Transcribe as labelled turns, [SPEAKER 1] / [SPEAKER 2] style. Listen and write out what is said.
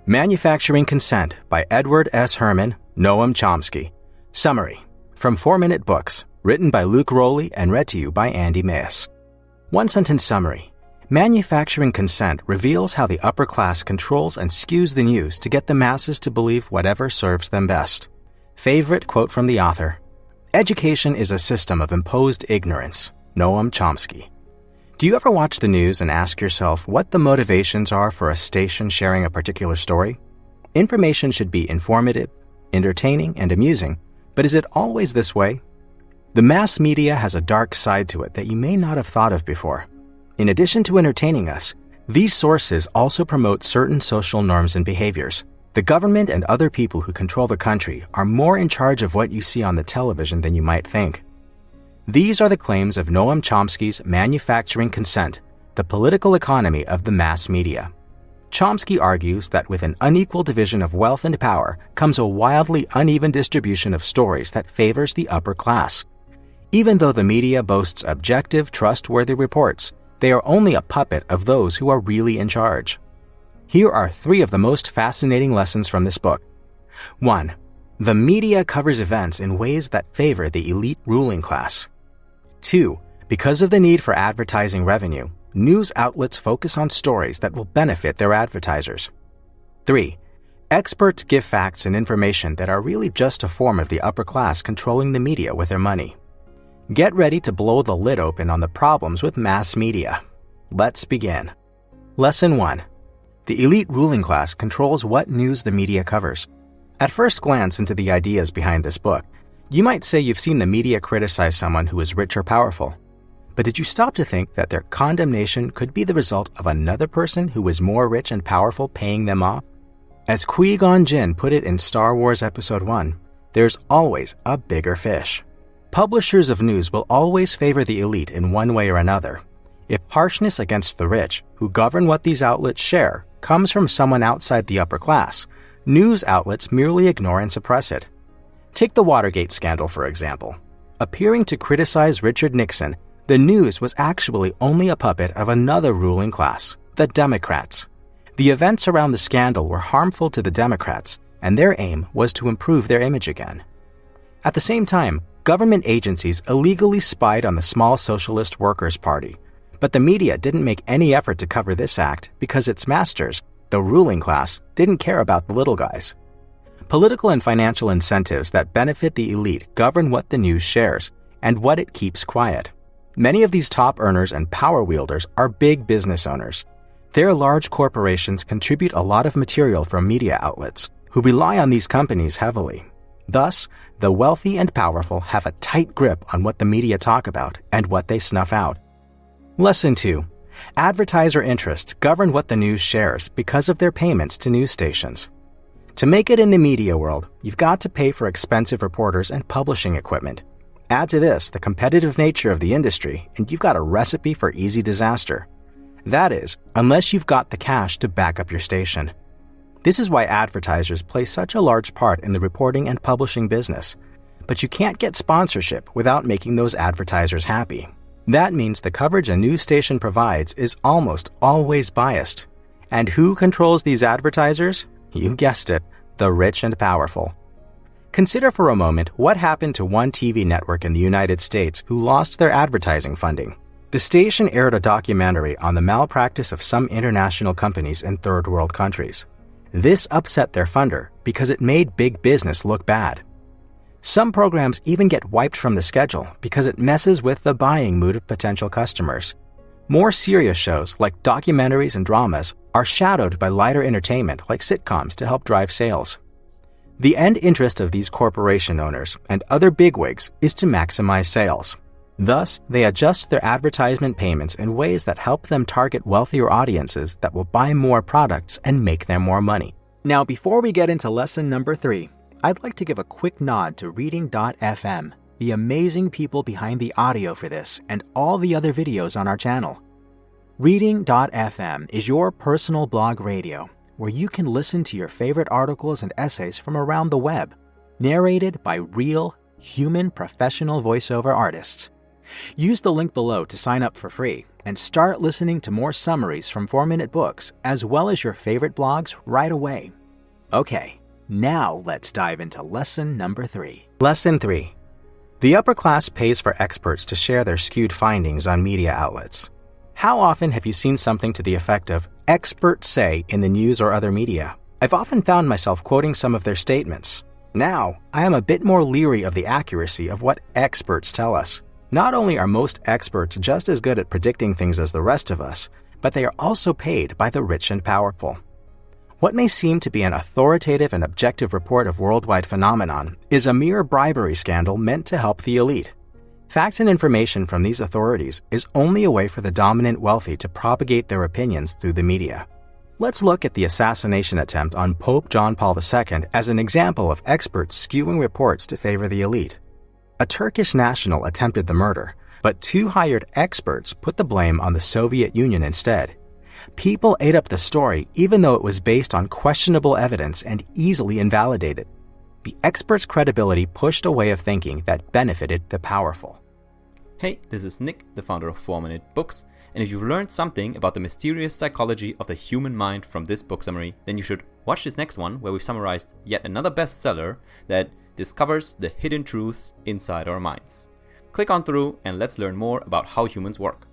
[SPEAKER 1] Manufacturing Consent by Edward S. Herman, Noam Chomsky. Summary. From 4-Minute Books, written by Luke Rowley and read to you by Andy Mayes. One-sentence summary. Manufacturing consent reveals how the upper class controls and skews the news to get the masses to believe whatever serves them best. Favorite quote from the author. Education is a system of imposed ignorance. Noam Chomsky. Do you ever watch the news and ask yourself what the motivations are for a station sharing a particular story? Information should be informative, entertaining, and amusing, but is it always this way? The mass media has a dark side to it that you may not have thought of before. In addition to entertaining us, these sources also promote certain social norms and behaviors. The government and other people who control the country are more in charge of what you see on the television than you might think. These are the claims of Noam Chomsky's Manufacturing Consent, the political economy of the mass media. Chomsky argues that with an unequal division of wealth and power comes a wildly uneven distribution of stories that favors the upper class. Even though the media boasts objective, trustworthy reports, they are only a puppet of those who are really in charge. Here are 3 of the most fascinating lessons from this book. 1. The media covers events in ways that favor the elite ruling class. 2. Because of the need for advertising revenue, news outlets focus on stories that will benefit their advertisers. 3. Experts give facts and information that are really just a form of the upper class controlling the media with their money. Get ready to blow the lid open on the problems with mass media. Let's begin. Lesson 1. The elite ruling class controls what news the media covers. At first glance into the ideas behind this book, you might say you've seen the media criticize someone who is rich or powerful. But did you stop to think that their condemnation could be the result of another person who is more rich and powerful paying them off? As Qui-Gon Jinn put it in Star Wars Episode 1, there's always a bigger fish. Publishers of news will always favor the elite in one way or another. If harshness against the rich, who govern what these outlets share, comes from someone outside the upper class, news outlets merely ignore and suppress it. Take the Watergate scandal, for example. Appearing to criticize Richard Nixon, the news was actually only a puppet of another ruling class, the Democrats. The events around the scandal were harmful to the Democrats, and their aim was to improve their image again. At the same time, government agencies illegally spied on the small Socialist Workers' Party, but the media didn't make any effort to cover this act because its masters, the ruling class, didn't care about the little guys. Political and financial incentives that benefit the elite govern what the news shares and what it keeps quiet. Many of these top earners and power wielders are big business owners. Their large corporations contribute a lot of material from media outlets, who rely on these companies heavily. Thus, the wealthy and powerful have a tight grip on what the media talk about and what they snuff out. Lesson 2. Advertiser interests govern what the news shares because of their payments to news stations. To make it in the media world, you've got to pay for expensive reporters and publishing equipment. Add to this the competitive nature of the industry, and you've got a recipe for easy disaster. That is, unless you've got the cash to back up your station. This is why advertisers play such a large part in the reporting and publishing business. But you can't get sponsorship without making those advertisers happy. That means the coverage a news station provides is almost always biased. And who controls these advertisers? You guessed it, the rich and powerful. Consider for a moment what happened to one TV network in the United States who lost their advertising funding. The station aired a documentary on the malpractice of some international companies in third world countries. This upset their funder because it made big business look bad. Some programs even get wiped from the schedule because it messes with the buying mood of potential customers. More serious shows, like documentaries and dramas, are shadowed by lighter entertainment like sitcoms to help drive sales. The end interest of these corporation owners and other bigwigs is to maximize sales. Thus, they adjust their advertisement payments in ways that help them target wealthier audiences that will buy more products and make them more money. Now, before we get into lesson number 3, I'd like to give a quick nod to Reading.fm, the amazing people behind the audio for this and all the other videos on our channel. Reading.fm is your personal blog radio, where you can listen to your favorite articles and essays from around the web, narrated by real, human professional voiceover artists. Use the link below to sign up for free and start listening to more summaries from 4-Minute Books as well as your favorite blogs right away. Okay, now let's dive into lesson number 3. Lesson 3. The upper class pays for experts to share their skewed findings on media outlets. How often have you seen something to the effect of "experts say" in the news or other media? I've often found myself quoting some of their statements. Now, I am a bit more leery of the accuracy of what experts tell us. Not only are most experts just as good at predicting things as the rest of us, but they are also paid by the rich and powerful. What may seem to be an authoritative and objective report of worldwide phenomenon is a mere bribery scandal meant to help the elite. Facts and information from these authorities is only a way for the dominant wealthy to propagate their opinions through the media. Let's look at the assassination attempt on Pope John Paul II as an example of experts skewing reports to favor the elite. A Turkish national attempted the murder, but 2 hired experts put the blame on the Soviet Union instead. People ate up the story even though it was based on questionable evidence and easily invalidated. The experts' credibility pushed a way of thinking that benefited the powerful.
[SPEAKER 2] Hey, this is Nick, the founder of 4-Minute Books, and if you've learned something about the mysterious psychology of the human mind from this book summary, then you should watch this next one where we've summarized yet another bestseller that discovers the hidden truths inside our minds. Click on through and let's learn more about how humans work.